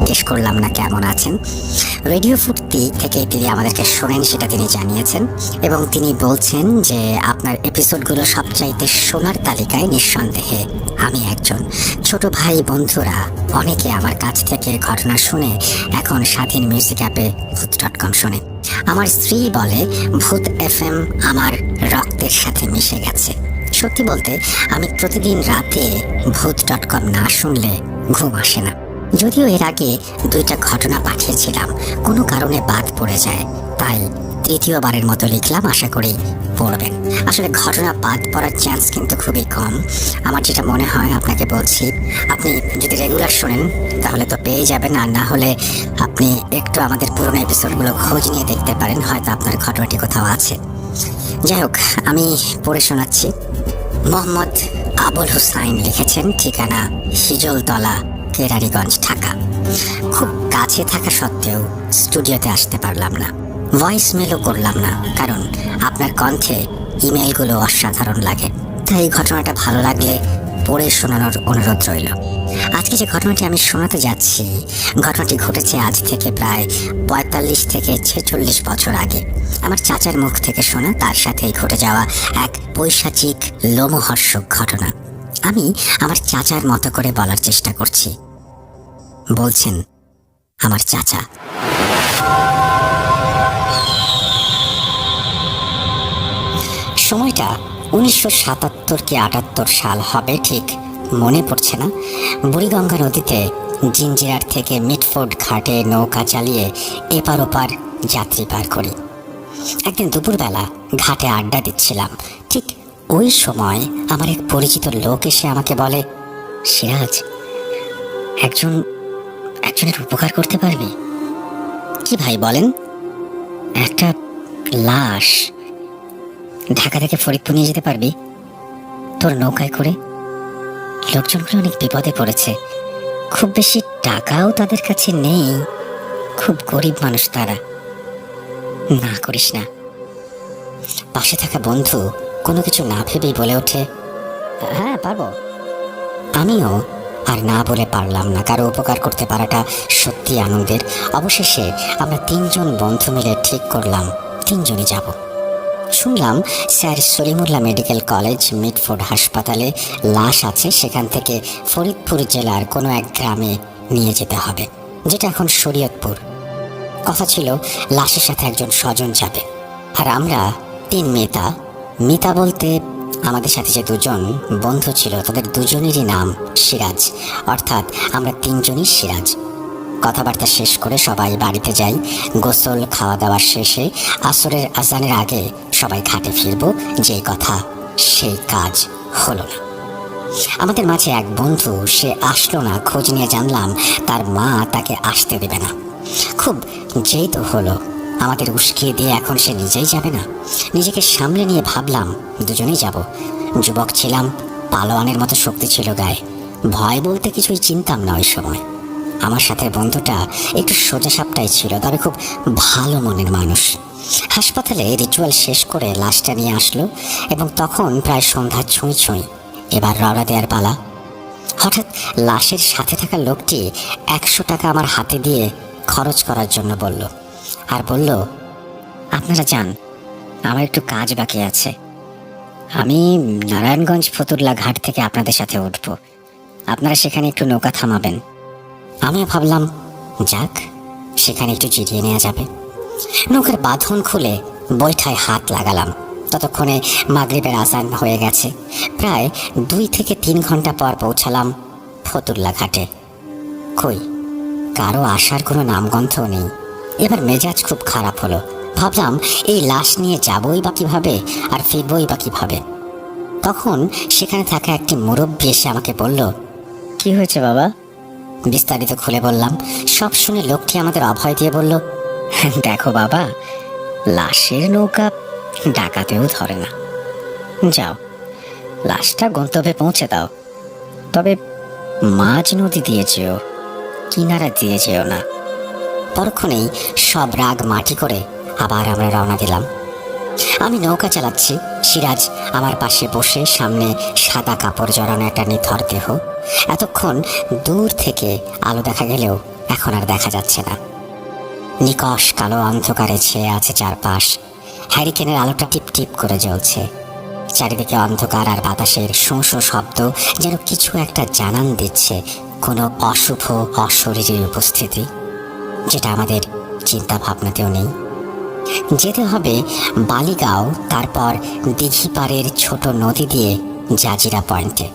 জিজ্ঞেস করলাম না কেমন আছেন। রেডিও ফুর্তি থেকে তিনি আমাদেরকে শোনেন সেটা তিনি জানিয়েছেন, এবং তিনি বলছেন যে আপনার এপিসোডগুলো সবচাইতে শোনার তালিকায় নিঃসন্দেহে আমি একজন। ছোট ভাই বন্ধুরা অনেকে আমার কাছ থেকে ঘটনা শুনে এখন স্বাধীন মিউজিক অ্যাপে ভূত.com শোনে। আমার স্ত্রী বলে ভূত FM আমার রক্তের সাথে মিশে গেছে। সত্যি বলতে আমি প্রতিদিন রাতে ভূত.com না শুনলে ঘুম আসে না। যদিও এর আগে 2টা ঘটনা পাঠিয়েছিলাম, কোনো কারণে বাদ পড়ে যায়, তাই তৃতীয়বারের মতো লিখলাম, আশা করি পড়বেন। আসলে ঘটনা বাদ পড়ার চান্স কিন্তু খুবই কম। আমার যেটা মনে হয় আপনাকে বলছি, আপনি যদি রেগুলার শোনেন তাহলে তো পেয়ে যাবেন, আর না হলে আপনি একটু আমাদের পুরনো এপিসোডগুলো খোঁজ নিয়ে দেখতে পারেন, হয়তো আপনার ঘটনাটি কোথাও আছে। যাই হোক, আমি পড়ে শোনাচ্ছি। মোহাম্মদ আবুল হুসাইন লিখেছেন, ঠিকানা হিজলতলা, কেরানীগঞ্জ, ঢাকা। খুব কাছে থাকা সত্ত্বেও স্টুডিওতে আসতে পারলাম না, ভয়েস মেলও করলাম না, কারণ আপনার কণ্ঠে ইমেলগুলো অসাধারণ লাগে। তাই এই ঘটনাটা ভালো লাগলে পড়ে শোনানোর অনুরোধ রইল। আজকে যে ঘটনাটি আমি শোনাতে যাচ্ছি, ঘটনাটি ঘটেছে আজ থেকে প্রায় 45 থেকে 46 বছর আগে। আমার চাচার মুখ থেকে শোনা, তার সাথেই ঘটে যাওয়া এক পৈশাচিক লোমহর্ষক ঘটনা। আমি আমার চাচার মতো করে বলার চেষ্টা করছি। বলছেন আমার চাচা। সময়টা 1977 কি 78 সাল হবে, ঠিক মনে পড়ছে না। বুড়িগঙ্গা নদীতে জিঞ্জিরার থেকে মিটফোর্ড ঘাটে নৌকা চালিয়ে এপার ওপার যাত্রী পার করি। একদিন দুপুরবেলা ঘাটে আড্ডা দিচ্ছিলাম, ঠিক ওই সময় আমার এক পরিচিত লোক এসে আমাকে বলে, সিরাজ, একজনের উপকার করতে পারবি? কি ভাই বলেন? একটা লাশ ঢাকা থেকে ফরিদপুর নিয়ে যেতে পারবি তোর নৌকায় করে? লোকজনগুলো অনেক বিপদে পড়েছে, খুব বেশি টাকাও তাদের কাছে নেই, খুব গরিব মানুষ তারা। না করিস না। পাশে থাকা বন্ধু কোনো কিছু না ভেবেই বলে ওঠে, হ্যাঁ পারবো। আমিও আর না বলে পারলাম না, কারো উপকার করতে পারাটা সত্যি আনন্দের। অবশেষে আমরা 3 জন বন্ধু মিলে ঠিক করলাম 3 জনই যাব। শুনলাম sir Salimullah medical college Mitford হাসপাতালে লাশ আছে, সেখান থেকে ফরিদপুর জেলার কোনো এক গ্রামে নিয়ে যেতে হবে, যেটা এখন শরীয়তপুর। কথা ছিল লাশের সাথে একজন স্বজন যাবে। আর আমরা 3 মিতা বলতে আমাদের সাথে যে 2 জন বন্ধু ছিল তাদের দুজনেরই নাম সিরাজ, অর্থাৎ আমরা 3 জনই সিরাজ। কথাবার্তা শেষ করে সবাই বাড়িতে যাই। গোসল খাওয়া দাওয়ার শেষে আসরের আজানের আগে সবাই ঘাটে ফিরব, যে কথা সেই কাজ হলো না। আমাদের মাঝে এক বন্ধু, সে আসলো না। খোঁজ নিয়ে জানলাম তার মা তাকে আসতে দেবে না। খুব যেই তো হলো, আমাদের উস্কিয়ে দিয়ে এখন সে নিজেই যাবে না। নিজেকে সামলে নিয়ে ভাবলাম দুজনেই যাব। যুবক ছিলাম, পালোয়ানের মতো শক্তি ছিল গায়ে, ভয় বলতে কিছুই চিনতাম না ওই সময়। আমার সাথে বন্ধুটা একটু সোজাসাপটাই ছিল, তবে খুব ভালো মনের মানুষ। হাসপাতালে রিচুয়াল শেষ করে লাশটা নিয়ে আসলো, এবং তখন প্রায় সন্ধ্যা ছুঁই ছুঁই। এবার রওনা দেওয়ার পালা। হঠাৎ লাশের সাথে থাকা লোকটি 100 টাকা আমার হাতে দিয়ে খরচ করার জন্য বলল, আর বলল, আপনারা যান, আমার একটু কাজ বাকি আছে। আমি নারায়ণগঞ্জ ফতুল্লা ঘাট থেকে আপনাদের সাথে উঠব, আপনারা সেখানে একটু নৌকা থামাবেন। আমিও ভাবলাম যাক, সেখানে একটু জিরিয়ে নেওয়া যাবে। নৌকার বাঁধন খুলে বৈঠায় হাত লাগালাম। ততক্ষণে মাগরিবের আজান হয়ে গেছে। প্রায় 2 থেকে 3 ঘন্টা পর পৌঁছালাম ফতুল্লা ঘাটে। কই, কারো আসার কোনো নামগন্ধও নেই। এবার মেজাজ খুব খারাপ হলো। ভাবলাম এই লাশ নিয়ে যাবই বা কিভাবে, আর ফিরবই বা কিভাবে। তখন সেখানে থাকা একটি মুরব্বী এসে আমাকে বলল, কি হয়েছে বাবা? বিস্তারিত খুলে বললাম। সব শুনে লোকটি আমাদের অভয় দিয়ে বলল, দেখো বাবা, লাশের নৌকা ডাকাতেও ধরে না। যাও, লাশটা গন্তব্যে পৌঁছে দাও, তবে মাঝ নদী দিয়ে যেও, কিনারা দিয়ে যেও না। পরক্ষণেই সব রাগ মাটি করে আবার আমরা রওনা দিলাম। আমি নৌকা চালাচ্ছি, সিরাজ আমার পাশে বসে, সামনে সাদা কাপড় জড়ানো একটা নিথর দেহ। এতক্ষণ দূর থেকে আলো দেখা গেলেও এখন আর দেখা যাচ্ছে না। নিকষ কালো অন্ধকারে ছেয়ে আছে চারপাশ। হ্যারিকেনের আলোটা টিপ টিপ করে জ্বলছে। চারিদিকে অন্ধকার আর বাতাসের শোঁ শোঁ শব্দ যেন কিছু একটা জানান দিচ্ছে, কোনো অশুভ অশরীরী উপস্থিতি, যেটা আমাদের চিন্তা ভাবনাতেও নেই। যেতে হবে বালিগাঁও, তারপর দিঘি পাড়ের ছোট নদী দিয়ে জাজিরা পয়েন্টে।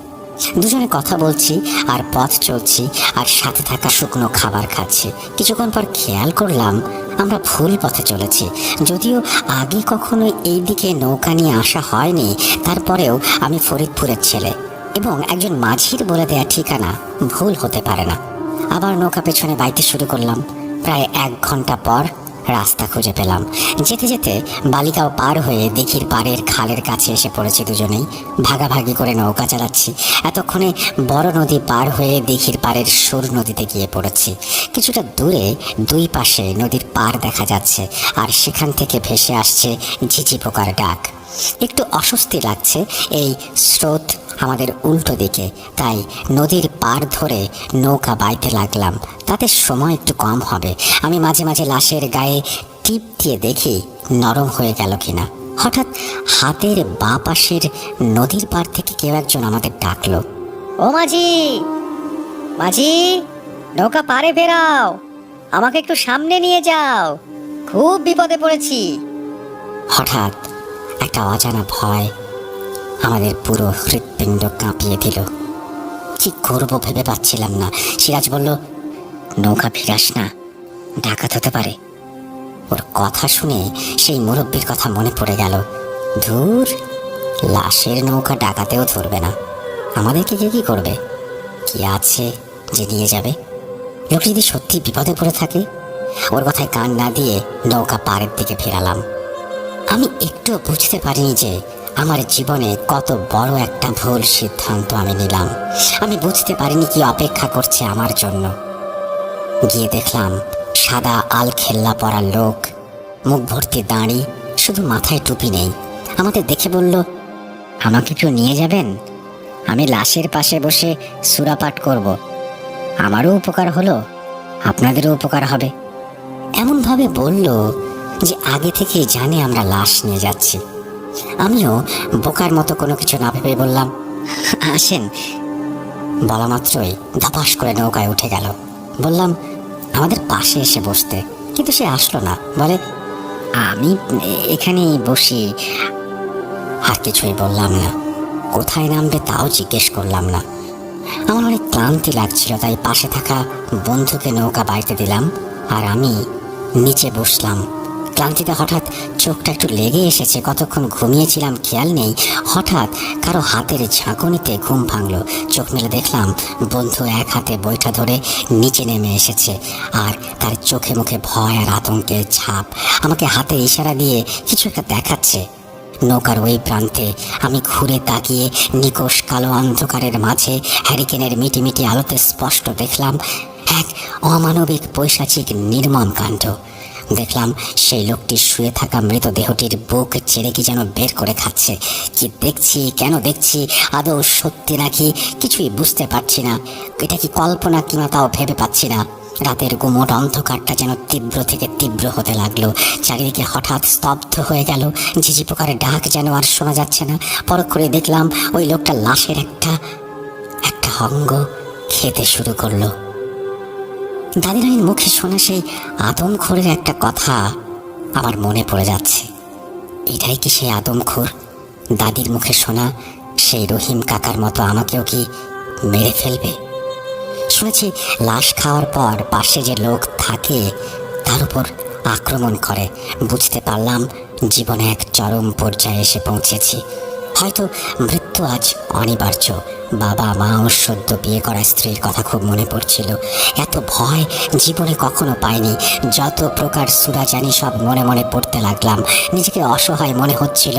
দুজনে কথা বলছি আর পথ চলছি, আর সাথে থাকা শুকনো খাবার খাচ্ছি। কিছুক্ষণ পর খেয়াল করলাম আমরা ভুল পথে চলেছি। যদিও আগে কখনো এই দিকে নৌকা নিয়ে আসা হয়নি, তারপরেও আমি ফরিদপুরের ছেলে এবং একজন মাঝির বলে দেয়া ঠিকানা ভুল হতে পারে না। আবার নৌকা পেছনে বাইতে শুরু করলাম। প্রায় 1 ঘন্টা পর রাস্তা খুঁজে পেলাম। যেতে যেতে বালিগাঁও পার হয়ে দিঘির পাড়ের খালের কাছে এসে পড়েছি। দুজনেই ভাগাভাগি করে নৌকা চালাচ্ছি। এতক্ষণে বড় নদী পার হয়ে দিঘির পাড়ের সুর নদীতে গিয়ে পড়েছি। কিছুটা দূরে দুই পাশে নদীর পাড় দেখা যাচ্ছে, আর সেখান থেকে ভেসে আসছে ঝিঝি পোকার ডাক। একটু অস্বস্তি লাগছে, এই স্রোত আমাদের উল্টো দিকে, তাই নদীর পাড় ধরে নৌকা বাইতে লাগলাম। তাতে সময় একটু কম হবে। আমি মাঝে মাঝে লাশের গায়ে টিপ দিয়ে দেখি নরম হয়ে গেল কিনা। হঠাৎ হাতের বাঁ পাশের নদীর পাড় থেকে কেউ একজন আমাদের ডাকলো, ও মাঝি, মাঝি, নৌকা পাড়ে ফেরাও, আমাকে একটু সামনে নিয়ে যাও, খুব বিপদে পড়েছি। হঠাৎ একটা অজানা ভয় আমাদের পুরো হৃৎপিণ্ড কাঁপিয়ে দিল। কি করবো ভেবে পাচ্ছিলাম না। সিরাজ বলল, নৌকা ফিরাস না, ডাকাত হতে পারে। ওর কথা শুনে সেই মুরব্বীর কথা মনে পড়ে গেল। ধুর, লাশের নৌকা ডাকাতেও ধরবে না, আমাদেরকে কে কি করবে? কি আছে যে নিয়ে যাবে? লোক যদি সত্যি বিপদে পড়ে থাকে? ওর কথায় কান না দিয়ে নৌকা পাড়ের দিকে ফেরালাম। আমি একটু বুঝতে পারিনি যে আমার জীবনে কত বড় একটা ভুল সিদ্ধান্ত আমি নিলাম। আমি বুঝতে পারিনি কি অপেক্ষা করছে আমার জন্য। গিয়ে দেখলাম সাদা আলখেল্লা পরা লোক, মুখ ভর্তি দাঁড়ি, শুধু মাথায় টুপি নেই। আমাদের দেখে বলল, আমাকে একটু নিয়ে যাবেন? আমি লাশের পাশে বসে সুরাপাঠ করব। আমারও উপকার হলো, আপনাদেরও উপকার হবে। এমনভাবে বলল যে আগে থেকেই জানে আমরা লাশ নিয়ে যাচ্ছি। আমিও বোকার মতো কোনো কিছু না ভেবে বললাম, আসেন। বলা মাত্রই ধপাস করে নৌকায় উঠে গেল। বললাম আমাদের পাশে এসে বসতে, কিন্তু সে আসলো না। বলে, আমি এখানেই বসি। আর কিছুই বললাম না। কোথায় নামবে তাও জিজ্ঞেস করলাম না। আমার অনেক ক্লান্তি লাগছিল, তাই পাশে থাকা বন্ধুকে নৌকা বাইতে দিলাম আর আমি নিচে বসলাম। ক্লান্তিতে হঠাৎ চোখটা একটু লেগে এসেছে। কতক্ষণ ঘুমিয়েছিলাম খেয়াল নেই। হঠাৎ কারো হাতের ঝাঁকুনিতে ঘুম ভাঙলো। চোখ মেলে দেখলাম বন্ধু এক হাতে বইটা ধরে নিচে নেমে এসেছে, আর তার চোখে মুখে ভয় আর আতঙ্কের ছাপ। আমাকে হাতে ইশারা দিয়ে কিছু একটা দেখাচ্ছে। নৌকার ওই প্রান্তে আমি ঘুরে তাকিয়ে নিকষ কালো অন্ধকারের মাঝে হ্যারিকেনের মিটিমিটি আলোতে স্পষ্ট দেখলাম এক অমানবিক পৈশাচিক নির্মম কাণ্ড। দেখলাম সেই লোকটি শুয়ে থাকা মৃতদেহটির বুক ছেড়ে কি যেন বের করে খাচ্ছে। কি দেখছি, কেন দেখছি, আদৌ সত্যি নাকি কিছুই বুঝতে পারছি না। এটা কি কল্পনা কিনা তাও ভেবে পাচ্ছি না। রাতের গুমোট অন্ধকারটা যেন তীব্র থেকে তীব্র হতে লাগলো। চারিদিকে হঠাৎ স্তব্ধ হয়ে গেল। ঝিঝি পোকার ডাক যেন আর শোনা যাচ্ছে না। পরখ করে দেখলাম ওই লোকটা লাশের একটা অঙ্গ খেতে শুরু করলো। দাদিরানির মুখে শোনা সেই আদমখোরের একটা কথা আমার মনে পড়ে যাচ্ছে। এটাই কি সেই আদমখোর? দাদির মুখে শোনা সেই রহিম কাকার মতো আমাকেও কি মেরে ফেলবে? শুনেছি লাশ খাওয়ার পর পাশে যে লোক থাকে তার উপর আক্রমণ করে। বুঝতে পারলাম জীবনে এক চরম পর্যায়ে এসে পৌঁছেছি। হয়তো মৃত্যু আজ অনিবার্য। বাবা মা ও সদ্য বিয়ে করা স্ত্রীর কথা খুব মনে পড়ছিল। এত ভয় জীবনে কখনো পাইনি। যত প্রকার সূরা জানি সব মনে মনে পড়তে লাগলাম। নিজেকে অসহায় মনে হচ্ছিল।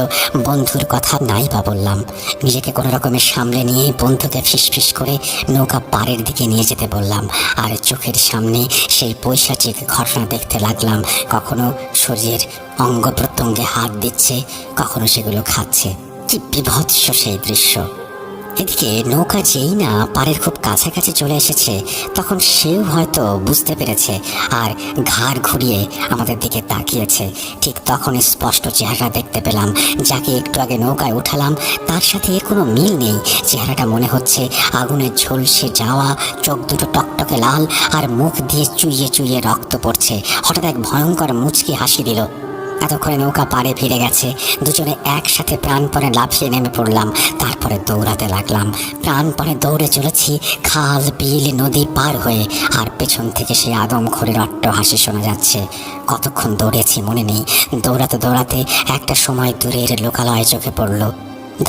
বন্ধুর কথা নাই বা বললাম। নিজেকে কোনো রকমের সামলে নিয়ে বন্ধুকে ফিসফিস করে নৌকা পাড়ের দিকে নিয়ে যেতে বললাম। আর চোখের সামনে সেই পৈশাচিক ঘটনা দেখতে লাগলাম। কখনো শরীরের অঙ্গ প্রত্যঙ্গে হাত দিচ্ছে, কখনো সেগুলো খাচ্ছে। কি বিভৎস সেই দৃশ্য! এদিকে নৌকা যেই না পাড়ের খুব কাছাকাছি চলে এসেছে, তখন সেও হয়তো বুঝতে পেরেছে আর ঘাড় ঘুরিয়ে আমাদের দিকে তাকিয়েছে। ঠিক তখন স্পষ্ট চেহারা দেখতে পেলাম, যাকে একটু আগে নৌকায় উঠালাম তার সাথে এর কোনো মিল নেই। চেহারাটা মনে হচ্ছে আগুনে ঝলসে যাওয়া, চোখ দুটো টকটকে লাল আর মুখ দিয়ে চুইয়ে চুইয়ে রক্ত পড়ছে। হঠাৎ এক ভয়ঙ্কর মুচকি হাসি দিল। এতক্ষণে নৌকা পাড়ে ফিরে গেছে। দুজনে একসাথে প্রাণপণে লাফিয়ে নেমে পড়লাম, তারপরে দৌড়াতে লাগলাম। প্রাণপণে দৌড়ে চলেছি খাল, বিল, নদী পার হয়ে, আর পেছন থেকে সেই আদমখোরের অট্ট হাসি শোনা যাচ্ছে। কতক্ষণ দৌড়েছি মনে নেই। দৌড়াতে দৌড়াতে একটা সময় দূরের লোকালয়ে চোখে পড়লো,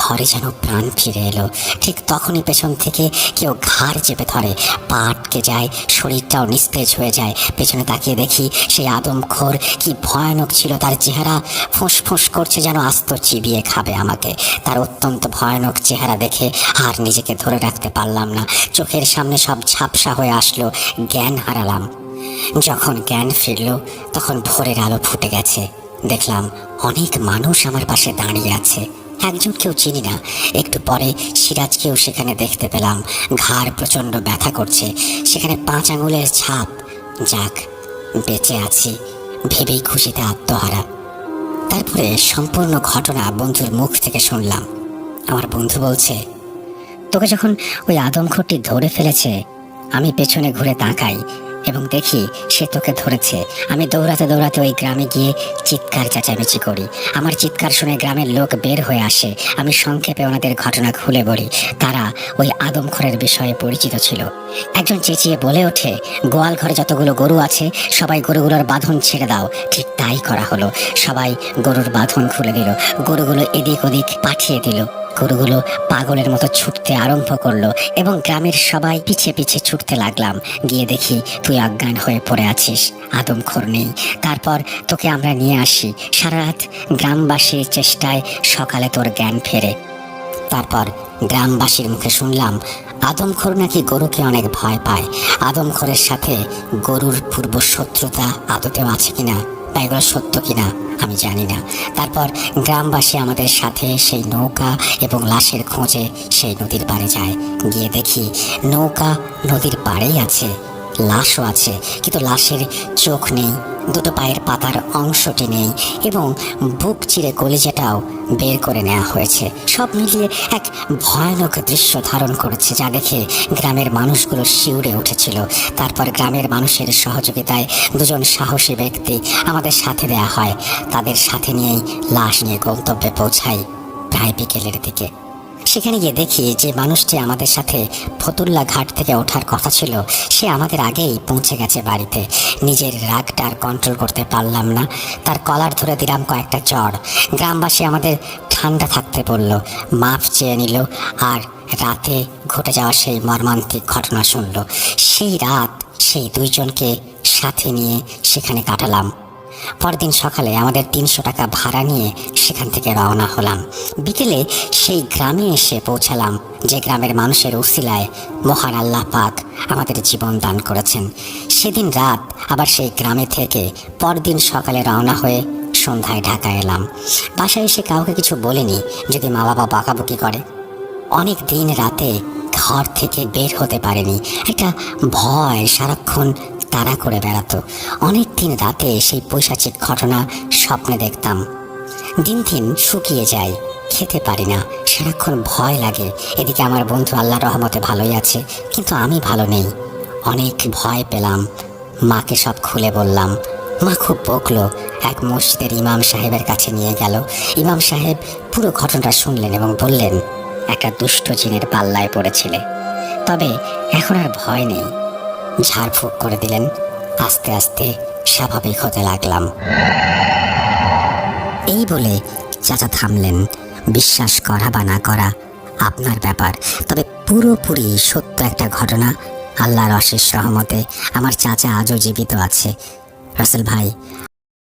ধরে যেন প্রাণ ফিরে এলো। ঠিক তখনই পেছন থেকে কেউ ঘাড় চেপে ধরে, পা আটকে যায়, শরীরটাও নিস্তেজ হয়ে যায়। পেছনে তাকিয়ে দেখি সেই আদমখোর, কি ভয়ানক ছিল তার চেহারা। ফুঁসফুঁস করছে যেন আস্ত চিবিয়ে খাবে আমাকে। তার অত্যন্ত ভয়ানক চেহারা দেখে আর নিজেকে ধরে রাখতে পারলাম না। চোখের সামনে সব ঝাপসা হয়ে আসলো, জ্ঞান হারালাম। যখন জ্ঞান ফিরল তখন ভোরের আলো ফুটে গেছে। দেখলাম অনেক মানুষ আমার পাশে দাঁড়িয়ে আছে। একজনকেও চিনি না। একটু পরে সিরাজকেও সেখানে দেখতে পেলাম। ঘাড় প্রচণ্ড ব্যথা করছে, সেখানে 5 আঙুলের ছাপ। যাক, বেঁচে আছি ভেবেই খুশিতে আত্মহারা। তারপরে সম্পূর্ণ ঘটনা বন্ধুর মুখ থেকে শুনলাম। আমার বন্ধু বলছে, তোকে যখন ওই আদমখোরটি ধরে ফেলেছে, আমি পেছনে ঘুরে তাকাই এবং দেখি সে তোকে ধরেছে। আমি দৌড়াতে দৌড়াতে ওই গ্রামে গিয়ে চিৎকার চেঁচামেচি করি। আমার চিৎকার শুনে গ্রামের লোক বের হয়ে আসে। আমি সংক্ষেপে ওনাদের ঘটনা খুলে বলি। তারা ওই আদমখোরের বিষয়ে পরিচিত ছিল। একজন চেঁচিয়ে বলে ওঠে, গোয়াল ঘরে যতগুলো গরু আছে সবাই গরুগুলোর বাঁধন ছেড়ে দাও। ঠিক তাই করা হলো। সবাই গরুর বাঁধন খুলে দিল, গরুগুলো এদিক ওদিক পাঠিয়ে দিল। গরুগুলো পাগলের মতো ছুটতে আরম্ভ করলো এবং গ্রামের সবাই পিছে পিছে ছুটতে লাগলাম। গিয়ে দেখি তুই অজ্ঞান হয়ে পড়ে আছিস, আদমখোর নেই। তারপর তোকে আমরা নিয়ে আসি। সারা রাত গ্রামবাসীর চেষ্টায় সকালে তোর জ্ঞান ফেরে। তারপর গ্রামবাসীর মুখে শুনলাম আদমখোর নাকি গরুকে অনেক ভয় পায়। আদমখোরের সাথে গরুর পূর্ব শত্রুতা আদতেও আছে কিনা বা এগুলো সত্য কিনা আমি জানি না। তারপর গ্রামবাসী আমাদের সাথে সেই নৌকা এবং লাশের খোঁজে সেই নদীর পাড়ে যায়। গিয়ে দেখি নৌকা নদীর পাড়েই আছে, লাশও আছে, কিন্তু লাশের চোখ নেই, দুটো পায়ের পাতার অংশটি নেই এবং বুক চিরে কলিজাটাও বের করে নেওয়া হয়েছে। সব মিলিয়ে এক ভয়ানক দৃশ্য ধারণ করেছে, যা দেখে গ্রামের মানুষগুলো শিউরে উঠেছিল। তারপর গ্রামের মানুষের সহযোগিতায় 2জন সাহসী ব্যক্তি আমাদের সাথে দেয়া হয়। তাদের সাথে নিয়েই লাশ নিয়ে গন্তব্যে পৌঁছাই প্রায় বিকেলের দিকে। সেখানে গিয়ে দেখি যে মানুষটি আমাদের সাথে ফতুল্লা ঘাট থেকে ওঠার কথা ছিল, সে আমাদের আগেই পৌঁছে গেছে বাড়িতে। নিজের রাগটা আর কন্ট্রোল করতে পারলাম না, তার কলার ধরে দিলাম কয়েকটা চড়। গ্রামবাসী আমাদের ঠান্ডা থাকতে বলল, মাফ চেয়ে নিল আর রাতে ঘটে যাওয়া সেই মর্মান্তিক ঘটনা শুনল। সেই রাত সেই 2জনকে সাথে নিয়ে সেখানে কাটালাম। পরদিন সকালে আমাদের 300 টাকা ভাড়া নিয়ে সেখান থেকে রওনা হলাম। বিকেলে সেই গ্রামে এসে পৌঁছালাম যে গ্রামের মানুষের উসিলায় মহান আল্লাহ পাক আমাদের জীবন দান করেছেন। সেদিন রাত আবার সেই গ্রামে থেকে পরদিন সকালে রওনা হয়ে সন্ধ্যায় ঢাকা এলাম। বাসায় এসে কাউকে কিছু বলিনি, যদি মা বাবা বকাবকি করে। অনেক দিন রাতে ঘর থেকে বের হতে পারেনি, একটা ভয় সারাক্ষণ তাড়া করে বেড়াতো। অনেক দিন রাতে সেই পৈশাচিক ঘটনা স্বপ্নে দেখতাম। দিন দিন শুকিয়ে যায়, খেতে পারি না, সারাক্ষণ ভয় লাগে। এদিকে আমার বন্ধু আল্লাহর রহমতে ভালোই আছে, কিন্তু আমি ভালো নেই। অনেক ভয় পেলাম। মাকে সব খুলে বললাম। মা খুব বকলো। এক মসজিদের ইমাম সাহেবের কাছে নিয়ে গেল। ইমাম সাহেব পুরো ঘটনাটা শুনলেন এবং বললেন, একটা দুষ্ট জিনের পাল্লায় পড়েছিলে, তবে এখন আর ভয় নেই। ঝাড়ফুঁক করে দিলেন। আস্তে আস্তে স্বাভাবিক হতে লাগলাম। এই বলে চাচা থামলেন। বিশ্বাস করা বা না করা আপনার ব্যাপার, তবে পুরোপুরি সত্য একটা ঘটনা। আল্লাহর অশেষ রহমতে আমার চাচা আজও জীবিত আছে। রাসেল ভাই,